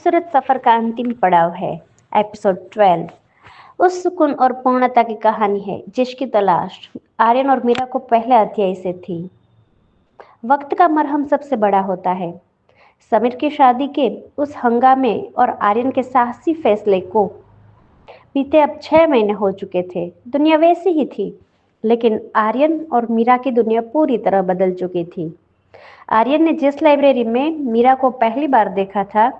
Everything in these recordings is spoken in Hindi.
खूबसूरत सफर का अंतिम पड़ाव है। एपिसोड 12 उस सुकून और पूर्णता की कहानी है जिसकी तलाश आर्यन और मीरा को पहले अध्याय से थी। वक्त का मरहम सबसे बड़ा होता है। समीर की शादी के उस हंगामे और आर्यन के साहसी फैसले को बीते अब 6 महीने हो चुके थे। दुनिया वैसी ही थी, लेकिन आर्यन और मीरा की दुनिया पूरी तरह बदल चुकी थी। आर्यन ने जिस लाइब्रेरी में मीरा को पहली बार देखा था,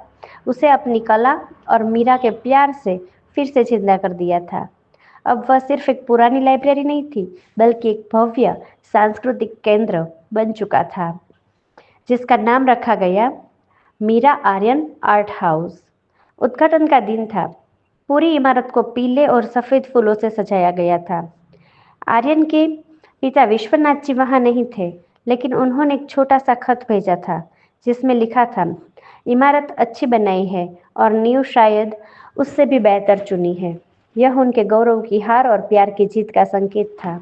उसे अपनी कला और मीरा के प्यार से फिर से जिंदा कर दिया था। अब वह सिर्फ एक पुरानी लाइब्रेरी नहीं थी, बल्कि एक भव्य सांस्कृतिक केंद्र बन चुका था, जिसका नाम रखा गया मीरा आर्यन आर्ट हाउस। उद्घाटन का दिन था। पूरी इमारत को पीले और सफेद फूलों से सजाया गया था। आर्यन के पिता विश्वनाथ जी वहां नहीं थे, लेकिन उन्होंने एक छोटा सा खत भेजा था जिसमें लिखा था, इमारत अच्छी बनाई है और नींव शायद उससे भी बेहतर चुनी है। यह उनके गौरव की हार और प्यार की जीत का संकेत था।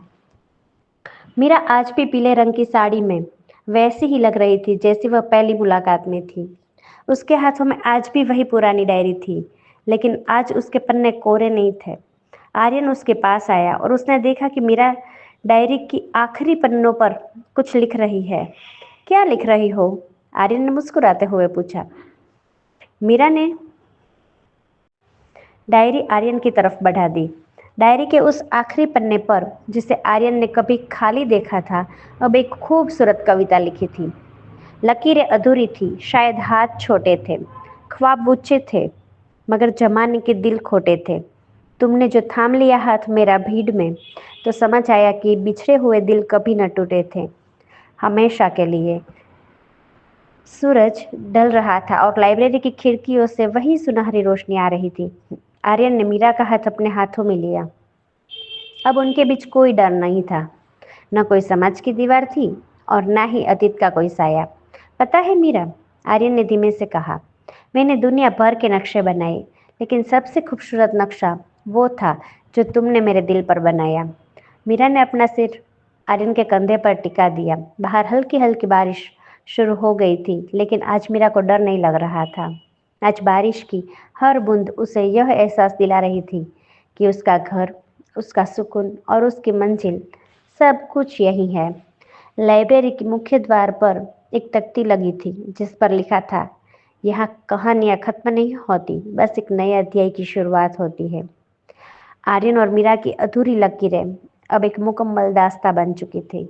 मीरा आज भी पीले रंग की साड़ी में वैसी ही लग रही थी जैसी वह पहली मुलाकात में थी। उसके हाथों में आज भी वही पुरानी डायरी थी, लेकिन आज उसके पन्ने कोरे नहीं थे। आर्यन उसके पास आया और उसने देखा कि मीरा डायरी की आखिरी पन्नों पर कुछ लिख रही है। क्या लिख रही हो? आर्यन ने मुस्कुराते हुए पूछा। मीरा ने डायरी आर्यन की तरफ बढ़ा दी। डायरी के उस आखिरी पन्ने पर, जिसे आर्यन ने कभी खाली देखा था, अब एक खूबसूरत कविता लिखी थी। लकीरें अधूरी थी, शायद हाथ छोटे थे, ख्वाब ऊंचे थे, मगर जमाने के दिल खोटे थे। तुमने जो थाम लिया हाथ मेरा भीड़ में, तो समझ आया कि बिछड़े हुए दिल कभी न टूटे थे, हमेशा के लिए। सूरज ढल रहा था और लाइब्रेरी की खिड़कियों से वही सुनहरी रोशनी आ रही थी। आर्यन ने मीरा का हाथ अपने हाथों में लिया। अब उनके बीच कोई डर नहीं था, न कोई समाज की दीवार थी और न ही अतीत का कोई साया। पता है मीरा, आर्यन ने धीमे से कहा, मैंने दुनिया भर के नक्शे बनाए, लेकिन सबसे खूबसूरत नक्शा वो था जो तुमने मेरे दिल पर बनाया। मीरा ने अपना सिर आर्यन के कंधे पर टिका दिया। बाहर हल्की हल्की बारिश शुरू हो गई थी, लेकिन आज मीरा को डर नहीं लग रहा था। आज बारिश की हर बूंद उसे यह एहसास दिला रही थी कि उसका घर, उसका सुकून और उसकी मंजिल सब कुछ यही है। लाइब्रेरी के मुख्य द्वार पर एक तख्ती लगी थी जिस पर लिखा था, यहाँ कहानियाँ खत्म नहीं होती, बस एक नए अध्याय की शुरुआत होती है। आर्यन और मीरा की अधूरी लकीरें अब एक मुकम्मल दास्तां बन चुकी थी।